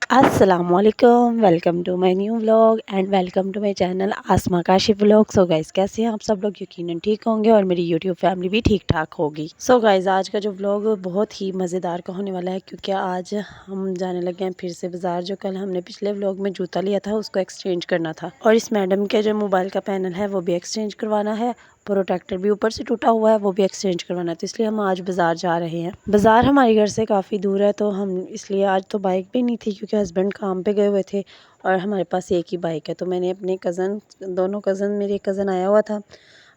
अस्सलामुअलैकुम, welcome to my new vlog and welcome to my channel Asma Kashif vlog. So guys, कैसे हैं आप सब लोग? यकीनन ठीक होंगे और मेरी यूट्यूब फैमिली भी ठीक ठाक होगी। सो गाइज़, आज का जो व्लॉग बहुत ही मज़ेदार का होने वाला है, क्योंकि आज हम जाने लगे हैं फिर से बाज़ार। जो कल हमने पिछले व्लॉग में जूता लिया था उसको एक्सचेंज करना था, और इस मैडम के जो मोबाइल का पैनल है वो भी एक्सचेंज करवाना है। प्रोटेक्टर भी ऊपर से टूटा हुआ है, वो भी एक्सचेंज करवाना है। तो इसलिए हम आज बाज़ार जा रहे हैं। बाज़ार हमारे घर से काफ़ी दूर है, तो हम इसलिए आज तो बाइक भी नहीं थी क्योंकि हस्बैंड काम पे गए हुए थे और हमारे पास एक ही बाइक है। तो मैंने अपने दोनों कज़न, मेरे एक कज़न आया हुआ था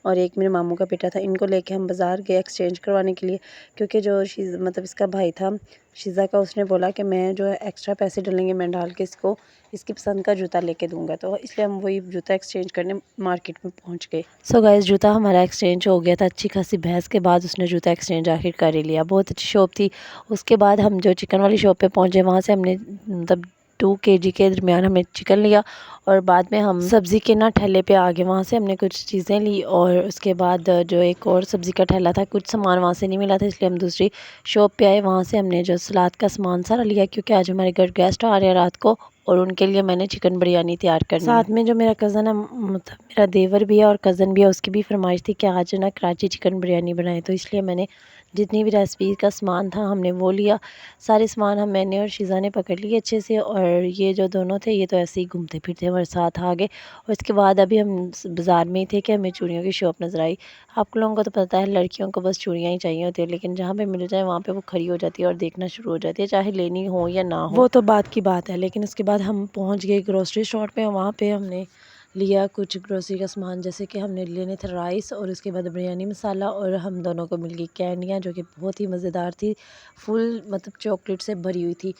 और एक मेरे मामू का बेटा था, इनको लेके हम बाज़ार गए एक्सचेंज करवाने के लिए। क्योंकि जो मतलब इसका भाई था शीज़ा का, उसने बोला कि मैं जो एक्स्ट्रा पैसे डलेंगे मैं डाल के इसको इसकी पसंद का जूता लेके दूंगा। तो इसलिए हम वही जूता एक्सचेंज करने मार्केट में पहुंच गए। सो गाइस, जूता हमारा एक्सचेंज हो गया था। अच्छी खासी बहस के बाद उसने जूता एक्सचेंज आखिर कर ही लिया। बहुत अच्छी शॉप थी। उसके बाद हम जो चिकन वाली शॉप पे पहुंचे, वहाँ से हमने मतलब 2 kg के दरमियान हमने चिकन लिया, और बाद में हम सब्ज़ी के ना ठेले पे आ गए। वहाँ से हमने कुछ चीज़ें ली, और उसके बाद जो एक और सब्ज़ी का ठेला था, कुछ सामान वहाँ से नहीं मिला था, इसलिए हम दूसरी शॉप पे आए। वहाँ से हमने जो सलाद का सामान सारा लिया, क्योंकि आज हमारे घर गेस्ट आ रहे हैं रात को, और उनके लिए मैंने चिकन बिरयानी तैयार करनी है। साथ में जो मेरा कज़न है, मतलब मेरा देवर भी है और कज़न भी है, उसकी भी फरमाइश थी कि आज ना कराची चिकन बिरयानी बनाए। तो इसलिए मैंने जितनी भी रेसिपी का सामान था हमने वो लिया। सारे सामान मैंने और शीज़ा ने पकड़ लिए अच्छे से, और ये जो दोनों थे ये तो ऐसे ही घूमते फिरते हमारे साथ आ गए। और इसके बाद अभी हम बाज़ार में ही थे कि हमें चूड़ियों की शॉप नज़र आई। आप लोगों को तो पता है लड़कियों को बस चूड़ियाँ ही चाहिए होती है, लेकिन जहाँ पे मिल जाए वहाँ पे वो खड़ी हो जाती है और देखना शुरू हो जाती है, चाहे लेनी हो या ना हो, वो तो बात की बात है। लेकिन उसके बाद हम पहुँच गए ग्रोसरी स्टोर पे। वहाँ पे हमने लिया कुछ ग्रोसरी का सामान, जैसे कि हमने लेने थे राइस, और उसके बाद बिरयानी मसाला, और हम दोनों को मिल गई कैंडियाँ जो कि बहुत ही मज़ेदार थी। फुल मतलब चॉकलेट से भरी हुई थी।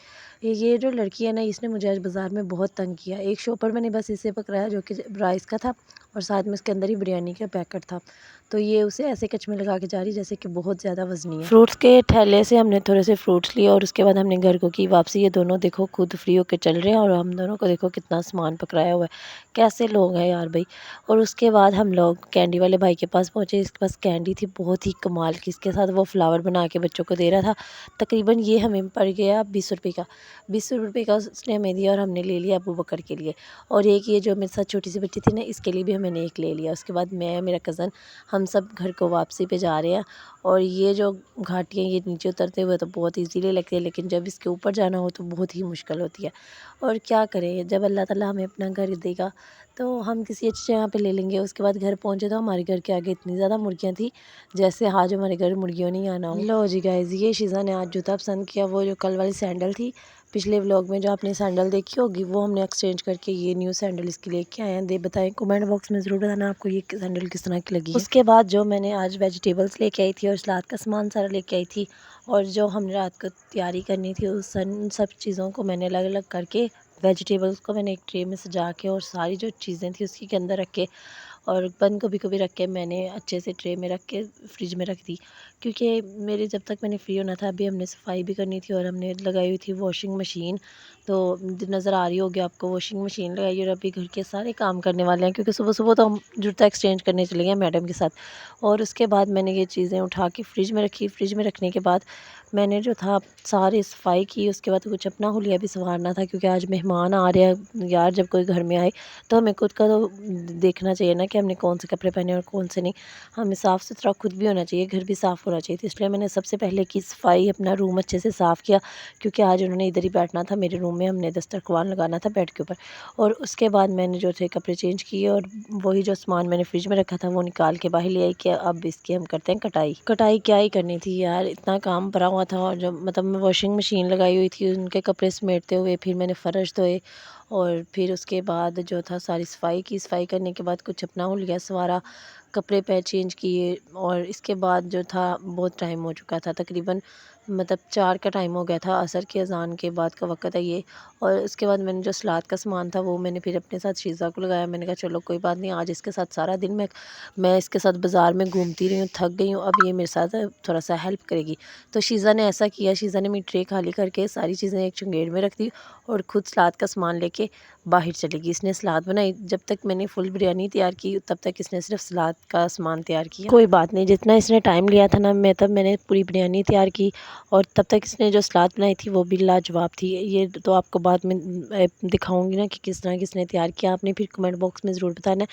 ये जो लड़की है ना, इसने मुझे आज बाज़ार में बहुत तंग किया। एक शॉपर मैंने बस इसे पकड़ाया जो कि राइस का था, और साथ में उसके अंदर ही बिरयानी का पैकेट था। तो ये उसे ऐसे कच में लगा के जा रही जैसे कि बहुत ज़्यादा वज़नी है। फ्रूट्स के ठेले से हमने थोड़े से फ्रूट्स लिए, और उसके बाद हमने घर को की वापसी। ये दोनों देखो खुद फ्री होकर चल रहे हैं, और हम दोनों को देखो कितना सामान पकड़ाया हुआ है। कैसे लोग हैं यार भाई। और उसके बाद हम लोग कैंडी वाले भाई के पास पहुँचे। इसके पास कैंडी थी बहुत ही कमाल की, इसके साथ वो फ्लावर बना के बच्चों को दे रहा था। तकरीबन ये हमें पड़ गया 20 रुपये का। 20 रुपये का उसने हमें दिया, और हमने ले लिया अबू बकर के लिए। और एक ये जो मेरे साथ छोटी सी बच्ची थी ना, इसके लिए भी मैंने एक ले लिया। उसके बाद मैं, मेरा कज़न, हम सब घर को वापसी पे जा रहे हैं। और ये जो घाटियाँ ये नीचे उतरते हुए तो बहुत ईजीली लगती है, लेकिन जब इसके ऊपर जाना हो तो बहुत ही मुश्किल होती है। और क्या करें, जब अल्लाह ताला हमें अपना घर देगा तो हम किसी अच्छी जगह पे ले लेंगे। उसके बाद घर पहुँचे तो हमारे घर के आगे इतनी ज़्यादा मुर्गियाँ थी, जैसे आज हमारे घर मुर्गियों नहीं आना हो। लो जी गाइज़, ये शीज़ा ने आज जूता पसंद किया। वो जो कल वाली सैंडल थी, पिछले व्लॉग में जो आपने सैंडल देखी होगी, वो हमने एक्सचेंज करके ये न्यू सैंडल इसके लेके आए हैं। दे बताएं कमेंट बॉक्स में ज़रूर बताना आपको ये सैंडल किस तरह की लगी है। उसके बाद जो मैंने आज वेजिटेबल्स लेके आई थी और सलाद का सामान सारा लेके आई थी, और जो हमने रात को तैयारी करनी थी, उस सब चीज़ों को मैंने अलग अलग करके, वेजिटेबल्स को मैंने एक ट्रे में सजा के, और सारी जो चीज़ें थी उसके अंदर रख के, और बंद गोभी को भी रख के मैंने अच्छे से ट्रे में रख के फ्रिज में रख दी। क्योंकि मेरे जब तक मैंने फ्री होना था, अभी हमने सफाई भी करनी थी, और हमने लगाई हुई थी वॉशिंग मशीन। तो नज़र आ रही होगी आपको, वॉशिंग मशीन लगाई, और अभी घर के सारे काम करने वाले हैं, क्योंकि सुबह सुबह तो हम जूता एक्सचेंज करने चले गए मैडम के साथ। और उसके बाद मैंने ये चीज़ें उठा के फ्रिज में रखी। फ्रिज में रखने के बाद मैंने जो था सारी सफाई की। उसके बाद कुछ अपना हुलिया भी संवारना था, क्योंकि आज मेहमान आ रहे हैं यार। जब कोई घर में आए तो हमें खुद का तो देखना चाहिए ना कि हमने कौन से कपड़े पहने और कौन से नहीं। हमें साफ़ सुथरा खुद भी होना चाहिए, घर भी साफ़ होना चाहिए। तो इसलिए मैंने सबसे पहले की सफाई, अपना रूम अच्छे से साफ़ किया, क्योंकि आज उन्होंने इधर ही बैठना था मेरे रूम में। हमने दस्तरखान लगाना था बेड के ऊपर। और उसके बाद मैंने जो थे कपड़े चेंज किए, और वही जो सामान मैंने फ्रिज में रखा था वो निकाल के बाहर ले आई कि अब इसकी हम करते हैं कटाई। कटाई क्या ही करनी थी यार, इतना काम पड़ा हुआ था। और जब मतलब मैं वॉशिंग मशीन लगाई हुई थी, उनके कपड़े समेटते हुए फिर मैंने फ़र्श धोए, और फिर उसके बाद जो था सारी सफाई की। सफाई करने के बाद कुछ अपना हुलिया संवारा, कपड़े पे चेंज किए। और इसके बाद जो था बहुत टाइम हो चुका था, तकरीबन मतलब 4 का टाइम हो गया था, असर की अज़ान के बाद का वक़्त है ये। और उसके बाद मैंने जो सलाद का सामान था वो मैंने फिर अपने साथ शीज़ा को लगाया। मैंने कहा चलो कोई बात नहीं, आज इसके साथ सारा दिन मैं इसके साथ बाज़ार में घूमती रही हूँ, थक गई हूँ, अब ये मेरे साथ थोड़ा सा हेल्प करेगी। तो शीज़ा ने ऐसा किया, शीज़ा ने मेरी ट्रे खाली करके सारी चीज़ें एक चंगेड़ में रख दी, और ख़ुद सलाद का सामान लेके बाहर चली गई। इसने सलाद बनाई, जब तक मैंने फुल बिरयानी तैयार की तब तक इसने सिर्फ सलाद का सामान तैयार किया। कोई बात नहीं, जितना इसने टाइम लिया था ना मैंने पूरी बिरयानी तैयार की और तब तक इसने जो सलाद बनाई थी वो भी लाजवाब थी। ये तो आपको बाद में दिखाऊंगी ना कि किस तरह की इसने तैयार किया। आपने फिर कमेंट बॉक्स में ज़रूर बताना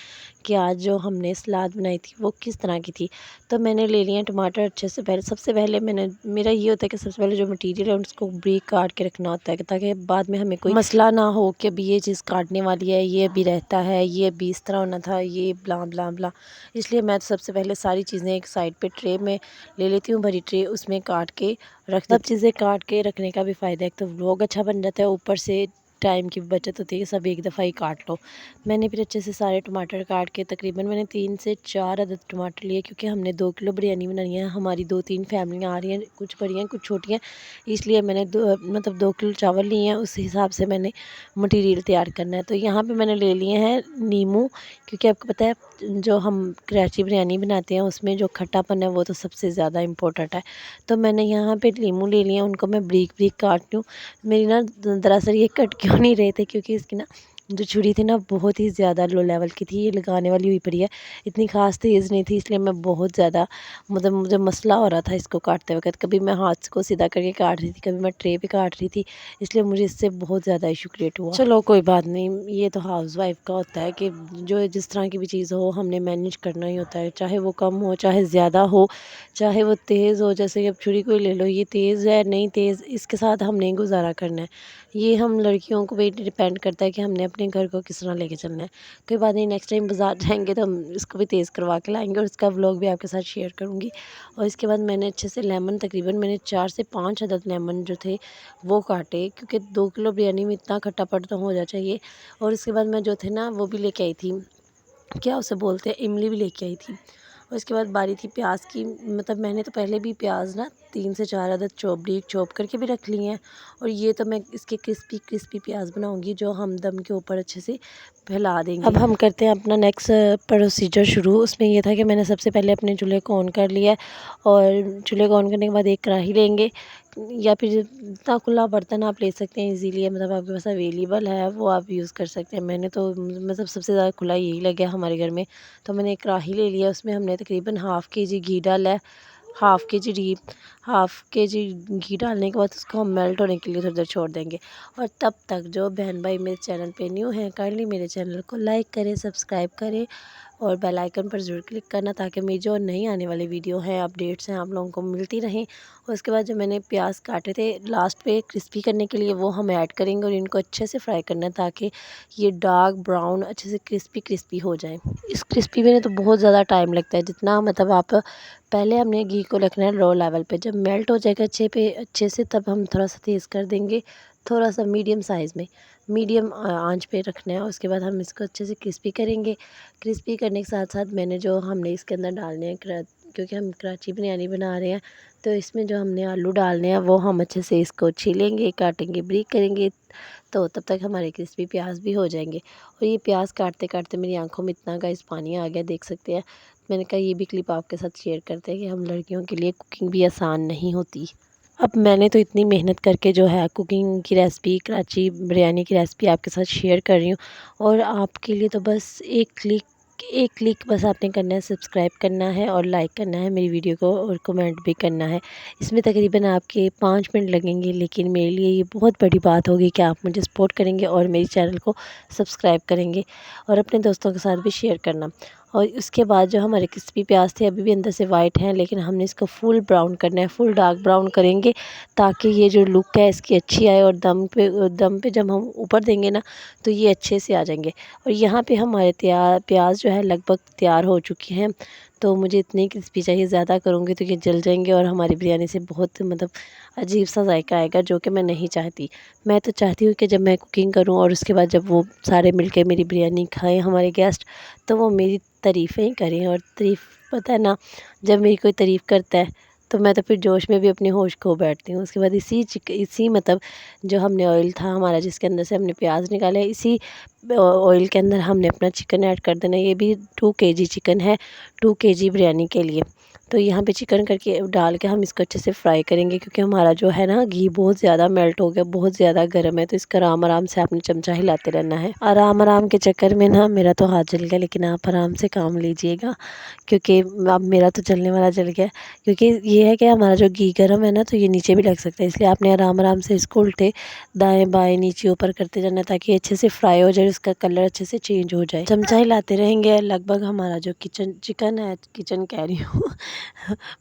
कि आज जो हमने सलाद बनाई थी वो किस तरह की थी। तो मैंने ले लिए टमाटर अच्छे से। सबसे पहले मेरा ये होता है कि सबसे पहले जो मटीरियल है उसको ब्रीक काट के रखना होता है ताकि बाद में हमें कोई मसला ना हो कि अभी ये चीज़ काटने वाली है, ये भी रहता है, ये भी इस तरह होना था, ये ब्ला ब्ला ब्ला। इसलिए मैं सबसे पहले सारी चीज़ें एक साइड पे ट्रे में ले लेती हूँ, भरी ट्रे, उसमें काट के रख। सब चीज़ें काट के रखने का भी फ़ायदा है, एक तो व्लॉग अच्छा बन जाता है, ऊपर से टाइम की बचत होती है, सब एक दफ़ा ही काट लो। मैंने फिर अच्छे से सारे टमाटर काट के तकरीबन मैंने 3 से 4 अदद टमाटर लिए, क्योंकि हमने 2 किलो बिरयानी बनानी है। हमारी 2-3 फैमिलियाँ आ रही हैं, कुछ बड़ी हैं कुछ छोटी हैं, इसलिए मैंने 2 किलो चावल लिए हैं, उस हिसाब से मैंने मटीरियल तैयार करना है। तो यहाँ पे मैंने ले लिए हैं नींबू, क्योंकि आपको पता है जो हम कराची बिरयानी बनाते हैं उसमें जो खट्टापन है वो तो सबसे ज़्यादा इम्पोर्टेंट है। तो मैंने यहाँ पे नींबू ले लिए हैं, उनको मैं ब्रीक ब्रीक काट लूँ। मेरी ना दरअसल ये कट क्यों नहीं रहे थे, क्योंकि इसकी ना जो छुरी थी ना बहुत ही ज़्यादा लो लेवल की थी, ये लगाने वाली हुई पड़ी है, इतनी खास तेज़ नहीं थी, इसलिए मैं बहुत ज़्यादा मुझे मसला हो रहा था इसको काटते वक्त। कभी मैं हाथ को सीधा करके काट रही थी, कभी मैं ट्रे पे काट रही थी, इसलिए मुझे इससे बहुत ज़्यादा इशू क्रिएट हुआ। चलो कोई बात नहीं, ये तो हाउस वाइफ का होता है कि जो जिस तरह की भी चीज़ हो हमने मैनेज करना ही होता है, चाहे वो कम हो चाहे ज़्यादा हो, चाहे वो तेज़ हो। जैसे कि अब छुरी को ले लो, ये तेज़ है नहीं तेज़, इसके साथ हमने गुजारा करना है। ये हम लड़कियों को भी डिपेंड करता है कि हमने अपने घर को किस तरह लेके चलना है। कोई बात नहीं, नेक्स्ट टाइम बाज़ार जाएंगे तो हम इसको भी तेज़ करवा के लाएंगे और उसका व्लॉग भी आपके साथ शेयर करूँगी। और इसके बाद मैंने अच्छे से लेमन, तकरीबन मैंने 4 से 5 अदद लेमन जो थे वो काटे, क्योंकि 2 किलो बिरयानी में इतना खट्टापन तो हो जाना चाहिए। और इसके बाद मैं जो थे ना वो भी लेके आई थी, क्या उसे बोलते हैं, इमली भी लेके आई थी। और इसके बाद बारी थी प्याज की, मतलब मैंने तो पहले भी प्याज ना 3 से 4 अदद बारीक चॉप करके भी रख लिए हैं। और ये तो मैं इसके क्रिस्पी क्रिस्पी प्याज बनाऊंगी जो हम दम के ऊपर अच्छे से फैला देंगे। अब हम करते हैं अपना नेक्स्ट प्रोसीजर शुरू। उसमें ये था कि मैंने सबसे पहले अपने चूल्हे को ऑन कर लिया, और चूल्हे को ऑन करने के बाद एक कढ़ाई लेंगे, या फिर जितना खुला बर्तन आप ले सकते हैं इजीली, मतलब आपके पास अवेलेबल है वो आप यूज़ कर सकते हैं। मैंने तो मतलब सबसे ज़्यादा खुला यही लग गया हमारे घर में, तो मैंने एक कढ़ाई ले लिया, उसमें हमने तकरीबन हाफ़ केजी घी डाला है। हाफ़ केजी घी डालने के बाद उसको हम मेल्ट होने के लिए थोड़ी देर छोड़ देंगे। और तब तक जो बहन भाई मेरे चैनल पे न्यू हैं, काइंडली मेरे चैनल को लाइक करें, सब्सक्राइब करें और बेल आइकन पर ज़रूर क्लिक करना, ताकि मेरी जो नई आने वाली वीडियो हैं, अपडेट्स हैं, आप लोगों को मिलती रहें। और उसके बाद जो मैंने प्याज काटे थे लास्ट पे क्रिस्पी करने के लिए, वो हम ऐड करेंगे और इनको अच्छे से फ्राई करना है ताकि ये डार्क ब्राउन अच्छे से क्रिस्पी हो जाए। इस क्रिस्पी में तो बहुत ज़्यादा टाइम लगता है, जितना मतलब आप पहले हमने घी को रखना है लो लेवल पे, जब मेल्ट हो जाएगा अच्छे से तब हम थोड़ा सा तेज़ कर देंगे, थोड़ा सा मीडियम साइज़ में, मीडियम आंच पे रखना है। उसके बाद हम इसको अच्छे से क्रिस्पी करेंगे। क्रिस्पी करने के साथ साथ मैंने जो हमने इसके अंदर डालने हैं, क्योंकि हम कराची बिरयानी बना रहे हैं, तो इसमें जो हमने आलू डालने हैं वो हम अच्छे से इसको छीलेंगे, काटेंगे, ब्रीक करेंगे, तो तब तक हमारे क्रिस्पी प्याज भी हो जाएंगे। और ये प्याज काटते काटते मेरी आंखों में इतना गाइस पानी आ गया, देख सकते हैं। मैंने कहा ये भी क्लिप आपके साथ शेयर करते हैं कि हम लड़कियों के लिए कुकिंग भी आसान नहीं होती। अब मैंने तो इतनी मेहनत करके जो है कुकिंग की रेसिपी, कराची बिरयानी की रेसिपी आपके साथ शेयर कर रही हूँ, और आपके लिए तो बस एक क्लिक बस आपने करना है, सब्सक्राइब करना है और लाइक करना है मेरी वीडियो को, और कमेंट भी करना है। इसमें तकरीबन आपके 5 मिनट लगेंगे, लेकिन मेरे लिए ये बहुत बड़ी बात होगी कि आप मुझे सपोर्ट करेंगे और मेरे चैनल को सब्सक्राइब करेंगे और अपने दोस्तों के साथ भी शेयर करना। और उसके बाद जो हमारे क्रिस्पी प्याज थे अभी भी अंदर से वाइट हैं, लेकिन हमने इसको फुल ब्राउन करना है, फुल डार्क ब्राउन करेंगे ताकि ये जो लुक है इसकी अच्छी आए, और दम पे जब हम ऊपर देंगे ना तो ये अच्छे से आ जाएंगे। और यहाँ पे हमारे प्याज जो है लगभग तैयार हो चुकी हैं, तो मुझे इतनी क्रिस्पी चाहिए, ज़्यादा करूँगी तो ये जल जाएंगे और हमारी बिरयानी से बहुत मतलब अजीब सा जायका आएगा, जो कि मैं नहीं चाहती। मैं तो चाहती हूँ कि जब मैं कुकिंग करूँ और उसके बाद जब वो सारे मिलके मेरी बिरयानी खाएं हमारे गेस्ट, तो वो मेरी तारीफ़ें ही करें। और तारीफ़ पता है ना, जब मेरी कोई तारीफ़ करता है तो मैं तो फिर जोश में भी अपनी होश खो बैठती हूँ। उसके बाद इसी मतलब जो हमने ऑयल था हमारा जिसके अंदर से हमने प्याज निकाले, इसी ऑयल के अंदर हमने अपना चिकन ऐड कर देना। ये भी 2 केजी चिकन है, 2 केजी बिरयानी के लिए। तो यहाँ पे चिकन करके डाल के हम इसको अच्छे से फ्राई करेंगे, क्योंकि हमारा जो है ना घी बहुत ज़्यादा मेल्ट हो गया, बहुत ज़्यादा गर्म है। तो इसका आराम आराम से आपने चमचा हिलाते रहना है। आराम आराम के चक्कर में ना मेरा तो हाथ जल गया, लेकिन आप आराम से काम लीजिएगा, क्योंकि अब मेरा तो जलने वाला जल गया। क्योंकि ये है कि हमारा जो घी गर्म है ना, तो ये नीचे भी लग सकता है, इसलिए आपने आराम आराम से इसको उल्टे दाएं बाएं नीचे ऊपर करते जाना, ताकि अच्छे से फ्राई हो जाए, उसका कलर अच्छे से चेंज हो जाए। चमचा हिलाते रहेंगे। लगभग हमारा जो चिकन है, किचन कह रही हूँ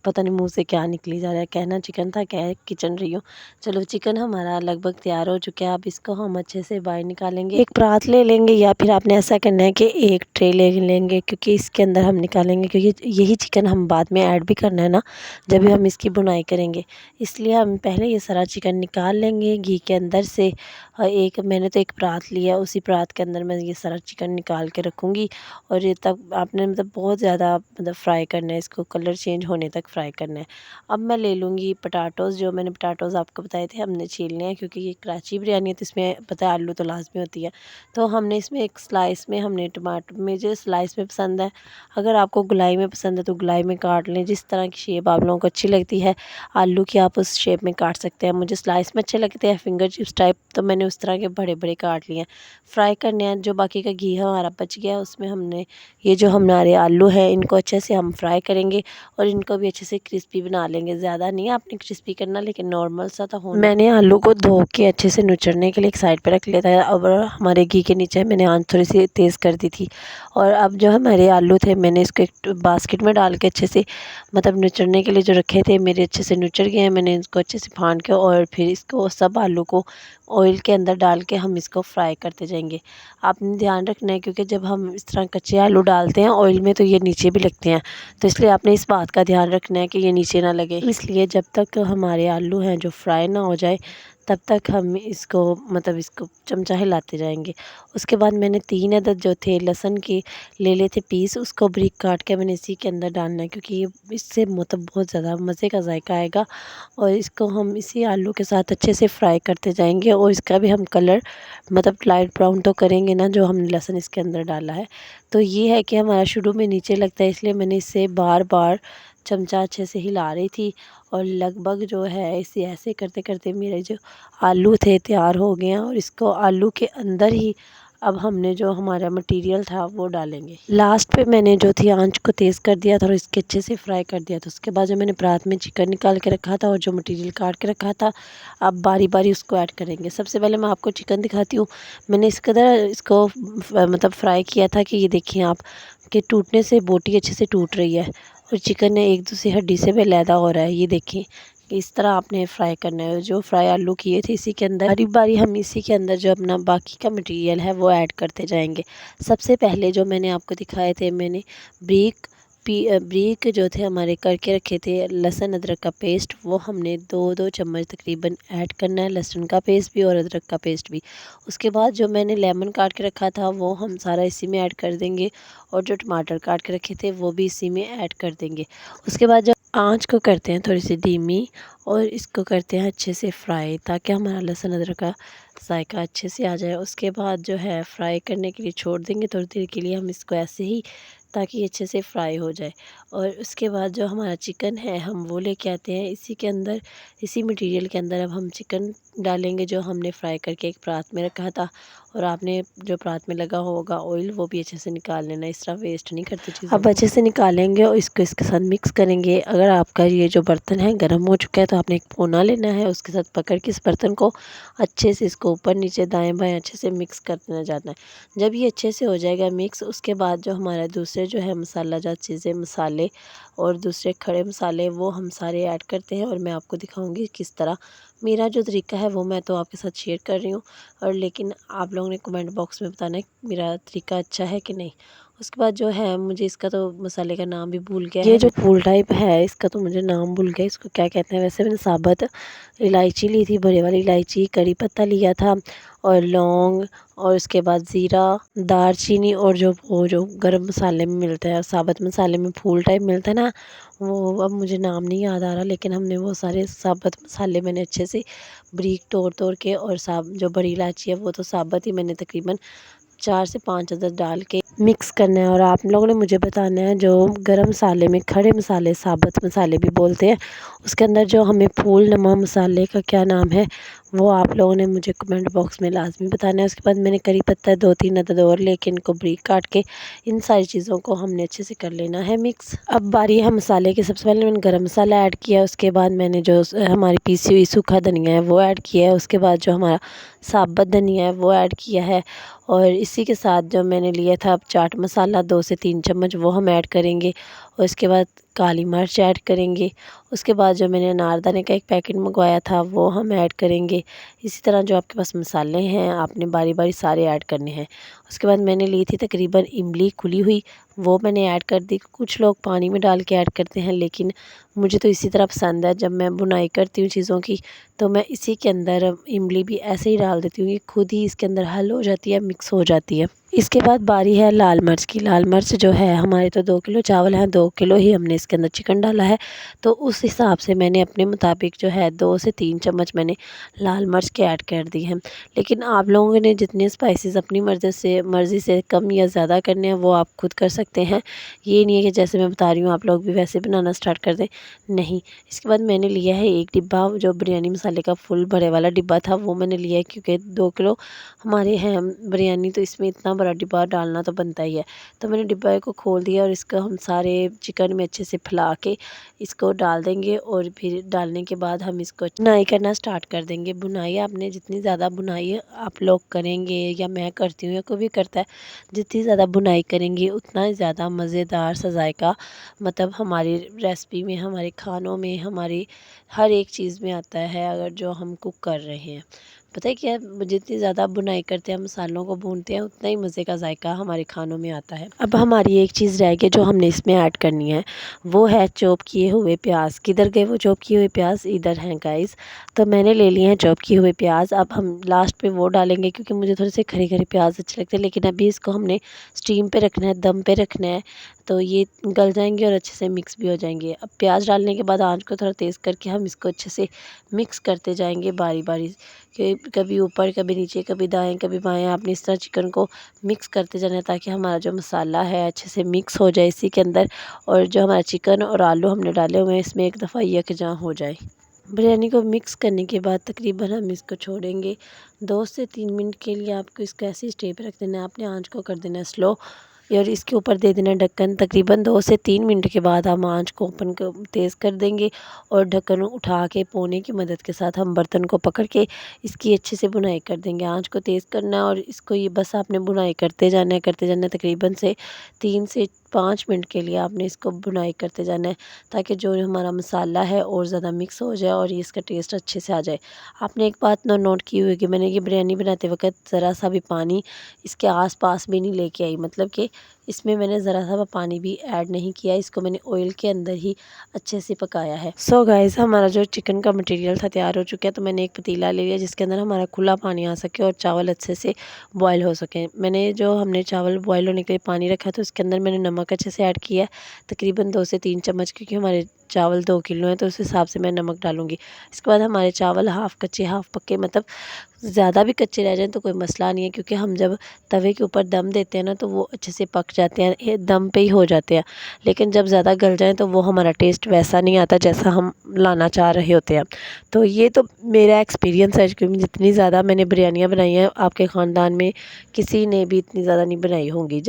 पता नहीं मुंह से क्या निकली जा रहा है, कहना चिकन था, क्या किचन रही हूँ। चलो चिकन हमारा लगभग तैयार हो चुका है। अब इसको हम अच्छे से बाहर निकालेंगे। एक परात ले लेंगे, या फिर आपने ऐसा करना है कि एक ट्रे ले लेंगे, क्योंकि इसके अंदर हम निकालेंगे, क्योंकि यही चिकन हम बाद में ऐड भी करना है ना, जब भी हम इसकी बुनाई करेंगे। इसलिए हम पहले ये सारा चिकन निकाल लेंगे घी के अंदर से। एक मैंने तो एक परात लिया, उसी परात के अंदर मैं ये सारा चिकन निकाल के रखूँगी। और ये तब आपने मतलब बहुत ज़्यादा मतलब फ्राई करना है, इसको कलर चेंज होने तक फ्राई करना है। अब मैं ले लूँगी पटाटोज़। जो मैंने पटाटोज़ आपको बताए थे, हमने छीलने हैं, क्योंकि ये कराची बिरयानी है, तो इसमें पता है आलू तो लाजमी होती है। तो हमने इसमें एक स्लाइस में, हमने टमाटर में जो स्लाइस में पसंद है, अगर आपको गुलाई में पसंद है तो गुलाई में काट लें, जिस तरह की शेप आप लोगों को अच्छी लगती है आलू की, आप उस शेप में काट सकते हैं। मुझे स्लाइस में अच्छे लगते हैं, फिंगर चिप्स टाइप, तो मैंने उस तरह के बड़े बड़े काट लिए हैं। फ्राई करने हैं। जो बाकी का घी हमारा बच गया, उसमें हमने ये जो हमारे आलू हैं, इनको अच्छे से हम फ्राई करेंगे, और इनको भी अच्छे से क्रिस्पी बना लेंगे। ज़्यादा नहीं आपने क्रिस्पी करना, लेकिन नॉर्मल सा तो होना। मैंने आलू को धो के अच्छे से नुचड़ने के लिए एक साइड पे रख लिया था। अब हमारे घी के नीचे मैंने आंच थोड़ी सी तेज़ कर दी थी, और अब जो हमारे आलू थे, मैंने इसको एक बास्केट में डाल के अच्छे से मतलब नुचड़ने के लिए जो रखे थे, मेरे अच्छे से नुचड़ गए हैं। मैंने इसको अच्छे से फाड़ के, और फिर इसको सब आलू को ऑयल के अंदर डाल के हम इसको फ्राई करते जाएंगे। आपने ध्यान रखना है, क्योंकि जब हम इस तरह कच्चे आलू डालते हैं ऑयल में, तो ये नीचे भी लगते हैं, तो इसलिए आपने इस बात का ध्यान रखना है कि ये नीचे ना लगे। इसलिए जब तक हमारे आलू हैं जो फ्राई ना हो जाए, तब तक हम इसको मतलब इसको चमचा हिलाते जाएंगे। उसके बाद मैंने 3 अदद जो थे लहसुन के ले लिए थे पीस, उसको बारीक काट के मैंने इसी के अंदर डालना है, क्योंकि ये इससे मतलब बहुत ज़्यादा मज़े का जायका आएगा। और इसको हम इसी आलू के साथ अच्छे से फ्राई करते जाएंगे, और इसका भी हम कलर मतलब लाइट ब्राउन तो करेंगे ना, जो हमने लहसुन इसके अंदर डाला है। तो ये है कि हमारा शुरू में नीचे लगता है, इसलिए मैंने इससे बार बार चमचा अच्छे से हिला रही थी। और लगभग जो है इसे ऐसे करते करते मेरे जो आलू थे तैयार हो गए हैं, और इसको आलू के अंदर ही अब हमने जो हमारा मटेरियल था वो डालेंगे। लास्ट पे मैंने जो थी आंच को तेज़ कर दिया था, और इसके अच्छे से फ्राई कर दिया था। उसके बाद जो मैंने परात में चिकन निकाल के रखा था, और जो मटेरियल काट के रखा था, अब बारी बारी उसको ऐड करेंगे। सबसे पहले मैं आपको चिकन दिखाती हूँ। मैंने इस कदर इसको मतलब फ्राई किया था कि ये देखिए आप, कि टूटने से बोटी अच्छे से टूट रही है, और चिकन एक दूसरी हड्डी से भी अलहदा हो रहा है। ये देखिए कि इस तरह आपने फ्राई करना है। जो फ्राई आलू किए थे, इसी के अंदर बारी बारी हम इसी के अंदर जो अपना बाकी का मटेरियल है वो ऐड करते जाएंगे। सबसे पहले जो मैंने आपको दिखाए थे, मैंने ब्रीक जो थे हमारे करके रखे थे लहसुन अदरक का पेस्ट, वो हमने 2-2 चम्मच तकरीबन ऐड करना है, लहसुन का पेस्ट भी और अदरक का पेस्ट भी। उसके बाद जो मैंने लेमन काट के रखा था, वो हम सारा इसी में ऐड कर देंगे, और जो टमाटर काट के रखे थे वो भी इसी में ऐड कर देंगे। उसके बाद जब आँच को करते हैं थोड़ी सी धीमी, और इसको करते हैं अच्छे से फ्राई, ताकि हमारा लहसुन अदरक का जायका अच्छे से आ जाए। उसके बाद जो है फ्राई करने के लिए छोड़ देंगे थोड़ी देर के लिए हम इसको ऐसे ही, ताकि अच्छे से फ्राई हो जाए। और उसके बाद जो हमारा चिकन है, हम वो लेके आते हैं इसी के अंदर, इसी मटेरियल के अंदर अब हम चिकन डालेंगे, जो हमने फ्राई करके एक परात में रखा था। और आपने जो परात में लगा होगा ऑयल, वो भी अच्छे से निकाल लेना, इस तरह वेस्ट नहीं करते चीज़। अब अच्छे से निकालेंगे और इसको इसके साथ मिक्स करेंगे। अगर आपका ये जो बर्तन है गर्म हो चुका है, तो आपने एक पोना लेना है, उसके साथ पकड़ के इस बर्तन को अच्छे से इसको ऊपर नीचे दाएं बाएं अच्छे से मिक्स करना जाता है। जब ये अच्छे से हो जाएगा मिक्स, उसके बाद जो हमारा दूसरे जो है मसाला जात चीज़ें, मसाले और दूसरे खड़े मसाले, वो हम सारे ऐड करते हैं, और मैं आपको दिखाऊंगी किस तरह। मेरा जो तरीका है वो मैं तो आपके साथ शेयर कर रही हूँ, और लेकिन आप लोगों ने कमेंट बॉक्स में बताना है मेरा तरीका अच्छा है कि नहीं। उसके बाद जो है, मुझे इसका तो मसाले का नाम भी भूल गया है। ये जो फूल टाइप है, इसका तो मुझे नाम भूल गया, इसको क्या कहते हैं। वैसे मैंने साबुत इलायची ली थी, बड़े वाली इलायची, करी पत्ता लिया था, और लौंग, और उसके बाद ज़ीरा, दालचीनी, और जो वो जो गरम मसाले में मिलता है, साबुत मसाले में फूल टाइप मिलता है ना, वो अब मुझे नाम नहीं याद आ रहा, लेकिन हमने वो सारे साबुत मसाले मैंने अच्छे से बारीक तोड़ तोड़ के, और जो बड़ी इलायची है वो तो साबुत ही मैंने तकरीबन 4 से 5 अदद डाल के मिक्स करना है। और आप लोगों ने मुझे बताना है जो गरम मसाले में खड़े मसाले, साबुत मसाले भी बोलते हैं, उसके अंदर जो हमें फूल नमा मसाले का क्या नाम है वो आप लोगों ने मुझे कमेंट बॉक्स में लाजमी बताना है। उसके बाद मैंने करी पत्ता 2-3 अदद और लेके इनको बारीक काट के इन सारी चीज़ों को हमने अच्छे से कर लेना है मिक्स। अब बारी है मसाले की। सबसे पहले मैंने गरम मसाला ऐड किया, उसके बाद मैंने जो हमारी पीसी हुई सूखा धनिया है वो ऐड किया है, उसके बाद जो हमारा साबुत धनिया है वो ऐड किया है, और इसी के साथ जो मैंने लिया था अब चाट मसाला 2 से 3 चम्मच वो हम ऐड करेंगे, और इसके बाद काली मिर्च ऐड करेंगे। उसके बाद जो मैंने अनारदाने का एक पैकेट मंगवाया था वो हम ऐड करेंगे। इसी तरह जो आपके पास मसाले हैं आपने बारी बारी सारे ऐड करने हैं। उसके बाद मैंने ली थी तकरीबन इमली खुली हुई, वो मैंने ऐड कर दी। कुछ लोग पानी में डाल के ऐड करते हैं, लेकिन मुझे तो इसी तरह पसंद है। जब मैं बुनाई करती हूँ चीज़ों की तो मैं इसी के अंदर इमली भी ऐसे ही डाल देती हूँ, ये खुद ही इसके अंदर हल हो जाती है, मिक्स हो जाती है। इसके बाद बारी है लाल मिर्च की। लाल मिर्च जो है हमारे तो 2 किलो चावल हैं, 2 किलो ही हमने इसके अंदर चिकन डाला है, तो उस हिसाब से मैंने अपने मुताबिक जो है 2 से 3 चम्मच मैंने लाल मिर्च के ऐड कर दी हैं। लेकिन आप लोगों ने जितने स्पाइसेस अपनी मर्ज़ी से कम या ज़्यादा करने हैं वो आप खुद कर सकते हैं। ये नहीं है कि जैसे मैं बता रही हूँ आप लोग भी वैसे बनाना स्टार्ट कर दें, नहीं। इसके बाद मैंने लिया है एक डिब्बा जो बिरयानी मसाले का फुल भरे वाला डिब्बा था, वो मैंने लिया है, क्योंकि 2 किलो हमारे हैं बिरयानी, तो इसमें इतना बड़ा डिब्बा डालना तो बनता ही है। तो मैंने डिब्बे को खोल दिया और इसको हम सारे चिकन में अच्छे से फैला के इसको डाल देंगे, और फिर डालने के बाद हम इसको बुनाई करना स्टार्ट कर देंगे। बुनाई आपने जितनी ज़्यादा बुनाई आप लोग करेंगे या मैं करती हूँ या कोई भी करता है, जितनी ज़्यादा बुनाई करेंगे उतना ही ज़्यादा मज़ेदार सा जायका मतलब हमारी रेसिपी में, हमारे खानों में, हमारी हर एक चीज़ में आता है अगर जो हम कुक कर रहे हैं। पता है क्या है, जितनी ज़्यादा बुनाई करते हैं, मसालों को भूनते हैं, उतना ही मज़े का जायका हमारे खानों में आता है। अब हमारी एक चीज़ रह गई जो हमने इसमें ऐड करनी है, वो है चॉप किए हुए प्याज। किधर गए वो चॉप किए हुए प्याज? इधर हैं गाइस। तो मैंने ले लिए हैं चॉप किए हुए प्याज। अब हम लास्ट पे वो डालेंगे क्योंकि मुझे थोड़े से खरे खरे प्याज अच्छे लगते हैं, लेकिन अभी इसको हमने स्टीम पे रखना है, दम पे रखना है, तो ये गल जाएंगे और अच्छे से मिक्स भी हो जाएंगे। अब प्याज डालने के बाद आंच को थोड़ा तेज़ करके हम इसको अच्छे से मिक्स करते जाएंगे बारी बारी, कि कभी ऊपर कभी नीचे कभी दाएं कभी बाएं। आपने इस तरह चिकन को मिक्स करते जाना है ताकि हमारा जो मसाला है अच्छे से मिक्स हो जाए इसी के अंदर, और जो हमारा चिकन और आलू हमने डाले हुए हैं इसमें एक दफ़ा यकजां हो जाए। बिरयानी को मिक्स करने के बाद तकरीबन हम इसको छोड़ेंगे 2 से 3 मिनट के लिए। आपको इसको ऐसी स्टे पे रख देना है, आपने आंच को कर देना है स्लो, और इसके ऊपर दे देना है ढक्कन। तकरीबन 2 से 3 मिनट के बाद हम आंच को ओपन कर तेज़ कर देंगे, और ढक्कन उठा के पोने की मदद के साथ हम बर्तन को पकड़ के इसकी अच्छे से बुनाई कर देंगे। आंच को तेज़ करना है और इसको ये बस आपने बुनाई करते जाना है तकरीबन से 3 से 5 मिनट के लिए आपने इसको बुनाई करते जाना है, ताकि जो हमारा मसाला है और ज़्यादा मिक्स हो जाए और ये इसका टेस्ट अच्छे से आ जाए। आपने एक बात नोट की हुई कि मैंने ये बिरयानी बनाते वक्त ज़रा सा भी पानी इसके आस-पास भी नहीं लेके आई, मतलब कि इसमें मैंने ज़रा सा पानी भी ऐड नहीं किया, इसको मैंने ऑयल के अंदर ही अच्छे से पकाया है। सो गाइस, हमारा जो चिकन का मटेरियल था तैयार हो चुका है। तो मैंने एक पतीला ले लिया जिसके अंदर हमारा खुला पानी आ सके और चावल अच्छे से बॉयल हो सके। मैंने जो हमने चावल बॉयल होने के लिए पानी रखा तो उसके अंदर मैंने नमक अच्छे से ऐड किया है, तकरीबन 2 से 3 चम्मच, क्योंकि हमारे चावल 2 किलो हैं तो उस हिसाब से मैं नमक डालूँगी। इसके बाद हमारे चावल हाफ़ कच्चे हाफ़ पक्के, मतलब ज़्यादा भी कच्चे रह जाएँ तो कोई मसला नहीं है, क्योंकि हम जब तवे के ऊपर दम देते हैं ना तो वो अच्छे से पक जाते हैं, दम पे ही हो जाते हैं। लेकिन जब ज़्यादा गल जाएँ तो वो हमारा टेस्ट वैसा नहीं आता जैसा हम लाना चाह रहे होते हैं। तो ये तो मेरा एक्सपीरियंस है, क्योंकि जितनी ज़्यादा मैंने बिरयानियाँ बनाई हैं आपके ख़ानदान में किसी ने भी इतनी ज़्यादा नहीं बनाई होंगी।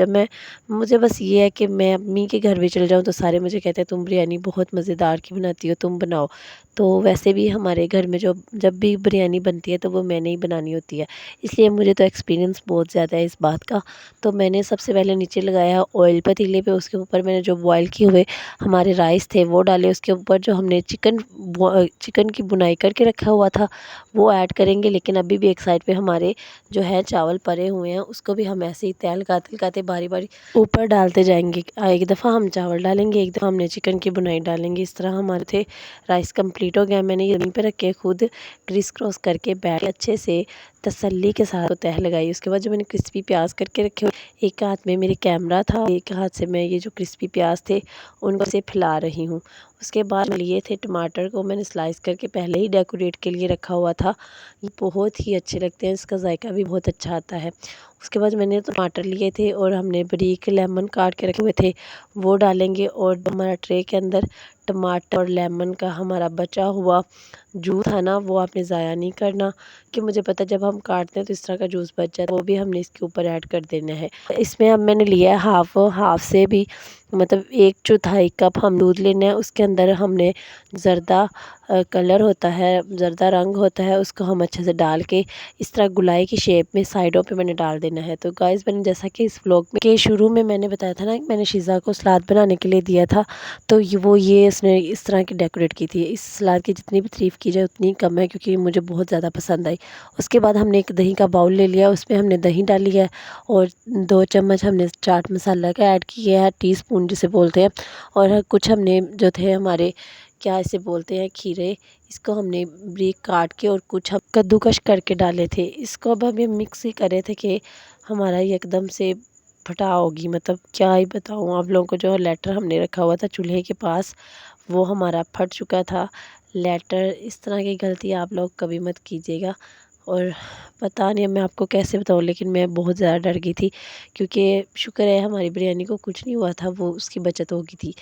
मुझे बस ये है कि मैं अम्मी के घर भी चले जाऊँ तो सारे मुझे कहते हैं तुम बिरयानी बहुत मज़ेदार की बनाती हो, तुम बनाओ। तो वैसे भी हमारे घर में जब भी बिरयानी बनती है तो वो मैंने ही बनानी होती है, इसलिए मुझे तो एक्सपीरियंस बहुत ज़्यादा है इस बात का। तो मैंने सबसे पहले नीचे लगाया ऑयल पतीले पे, उसके ऊपर मैंने जो बॉयल किए हुए हमारे राइस थे वो डाले, उसके ऊपर जो हमने चिकन की बुनाई करके रखा हुआ था वो ऐड करेंगे। लेकिन अभी भी एक साइड पे हमारे जो है चावल परे हुए हैं उसको भी हम ऐसे ही तहलकाते बारी बारी ऊपर डालते जाएंगे। एक दफ़ा हम चावल डालेंगे, एक दफ़ा हमने चिकन की बुनाई डालेंगे। इस तरह हमारे थे राइस कंप्लीट हो गया। मैंने ये ज़मीन पे रख के खुद क्रिस क्रॉस करके बैठ अच्छे से तसल्ली के साथ तह लगाई। उसके बाद जो मैंने क्रिस्पी प्याज करके रखे हुए, एक हाथ में मेरे कैमरा था, एक हाथ से मैं ये जो क्रिस्पी प्याज थे उनको से फैला रही हूँ। उसके बाद लिए थे टमाटर को मैंने स्लाइस करके पहले ही डेकोरेट के लिए रखा हुआ था। ये बहुत ही अच्छे लगते हैं, इसका जायका भी बहुत अच्छा आता है। उसके बाद मैंने टमाटर लिए थे और हमने बारीक लेमन काट के रखे हुए थे वो डालेंगे। और हमारा ट्रे के अंदर टमाटर और लेमन का हमारा बचा हुआ जूस है ना, वो आपने ज़ाया नहीं करना, कि मुझे पता है जब हम काटते हैं तो इस तरह का जूस बच जाता है, वो भी हमने इसके ऊपर ऐड कर देना है। इसमें अब मैंने लिया है हाफ से भी मतलब 1/4 कप हम दूध लेना है। उसके अंदर हमने ज़र्दा कलर होता है, ज़र्दा रंग होता है, उसको हम अच्छे से डाल के इस तरह गुलाई की शेप में साइडों पे मैंने डाल देना है। तो गाइस मैंने जैसा कि इस व्लॉग में के शुरू में मैंने बताया था ना कि मैंने शीज़ा को सलाद बनाने के लिए दिया था, तो ये इसने इस तरह की डेकोरेट की थी। इस सलाद की जितनी भी तारीफ़ की जाए उतनी कम है, क्योंकि मुझे बहुत ज़्यादा पसंद आई। उसके बाद हमने एक दही का बाउल ले लिया, उसमें हमने दही डाली है और 2 चम्मच हमने चाट मसाला का ऐड किया है, टीस्पून जिसे बोलते हैं। और कुछ हमने जो थे हमारे क्या इसे बोलते हैं खीरे, इसको हमने बारीक काट के और कुछ हम कद्दूकश करके डाले थे। इसको अब हम मिक्स ही कर रहे थे कि हमारा ये एकदम से फटा होगी, मतलब क्या ही बताऊँ आप लोगों को। जो लेटर हमने रखा हुआ था चूल्हे के पास वो हमारा फट चुका था लेटर। इस तरह की गलती आप लोग कभी मत कीजिएगा। और पता नहीं मैं आपको कैसे बताऊँ, लेकिन मैं बहुत ज़्यादा डर गई थी, क्योंकि शुक्र है हमारी बिरयानी को कुछ नहीं हुआ था, वो उसकी बचत हो गई थी।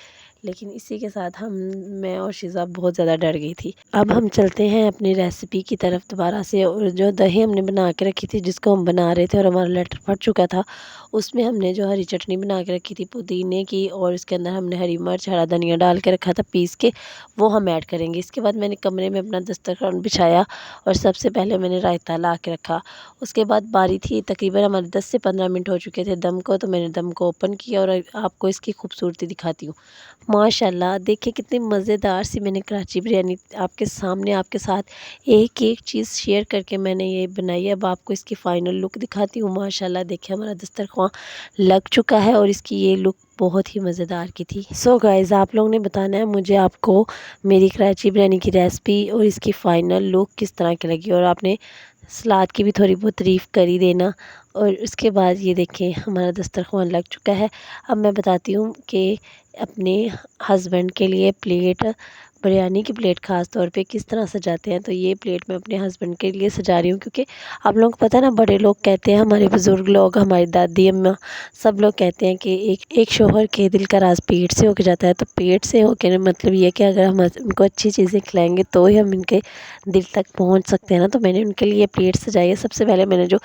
लेकिन इसी के साथ मैं और शीज़ा बहुत ज़्यादा डर गई थी। अब हम चलते हैं अपनी रेसिपी की तरफ दोबारा से। और जो दही हमने बना के रखी थी जिसको हम बना रहे थे और हमारा लेटर फट चुका था, उसमें हमने जो हरी चटनी बना के रखी थी पुदीने की, और इसके अंदर हमने हरी मिर्च हरा धनिया डाल के रखा था पीस के, वो हम ऐड करेंगे। इसके बाद मैंने कमरे में अपना दस्तरखान बिछाया और सबसे पहले मैंने रायता ला के रखा। उसके बाद बारी थी, तकरीबन हमारे 10 से 15 मिनट हो चुके थे दम को, तो मैंने दम को ओपन किया और आपको इसकी खूबसूरती दिखाती हूँ। माशाल्लाह देखिए कितनी मज़ेदार सी मैंने कराची बिरयानी आपके सामने आपके साथ एक एक चीज़ शेयर करके मैंने ये बनाई है। अब आपको इसकी फ़ाइनल लुक दिखाती हूँ। माशाल्लाह देखिए हमारा दस्तरख़्वान लग चुका है और इसकी ये लुक बहुत ही मज़ेदार की थी। सो गाइज़ आप लोगों ने बताना है मुझे आपको मेरी कराची बिरयानी की रेसिपी और इसकी फ़ाइनल लुक किस तरह की लगी, और आपने सलाद की भी थोड़ी बहुत तारीफ़ कर ही देना। और उसके बाद ये देखें हमारा दस्तरख़्वान लग चुका है। अब मैं बताती हूँ कि अपने हस्बैंड के लिए प्लेट, बिरयानी की प्लेट ख़ास तौर पे किस तरह सजाते हैं। तो ये प्लेट मैं अपने हस्बैंड के लिए सजा रही हूँ, क्योंकि आप लोगों को पता है ना, बड़े लोग कहते हैं, हमारे बुज़ुर्ग लोग, हमारी दादी अम्मा सब लोग कहते हैं कि एक शौहर के दिल का राज पेट से होके जाता है। तो पेट से होके मतलब ये कि अगर हम उनको अच्छी चीज़ें खिलाएंगे तो ही हम इनके दिल तक पहुँच सकते हैं ना। तो मैंने उनके लिए प्लेट सजाई है। सबसे पहले मैंने जो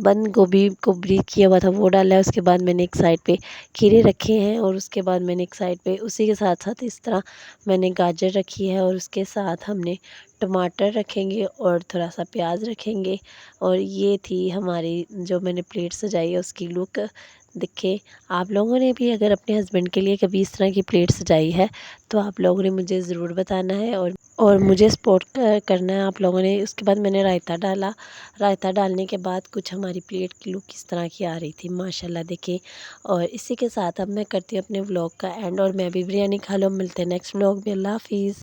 बंद गोभी को ब्रीक किया हुआ था वो डाला है। उसके बाद मैंने एक साइड पे खीरे रखे हैं और उसके बाद मैंने एक साइड पे उसी के साथ साथ इस तरह मैंने गाजर रखी है, और उसके साथ हमने टमाटर रखेंगे और थोड़ा सा प्याज रखेंगे। और ये थी हमारी जो मैंने प्लेट सजाई है उसकी लुक। देखिए आप लोगों ने भी अगर अपने हस्बैंड के लिए कभी इस तरह की प्लेट सजाई है तो आप लोगों ने मुझे ज़रूर बताना है और मुझे सपोर्ट करना है आप लोगों ने। उसके बाद मैंने रायता डाला। रायता डालने के बाद कुछ हमारी प्लेट की लुक किस तरह की आ रही थी माशाल्लाह देखिए। और इसी के साथ अब मैं करती हूँ अपने व्लॉग का एंड, और मैं भी बिरयानी खा लो। मिलते हैं नेक्स्ट व्लॉग में। अल्लाह हाफिज़।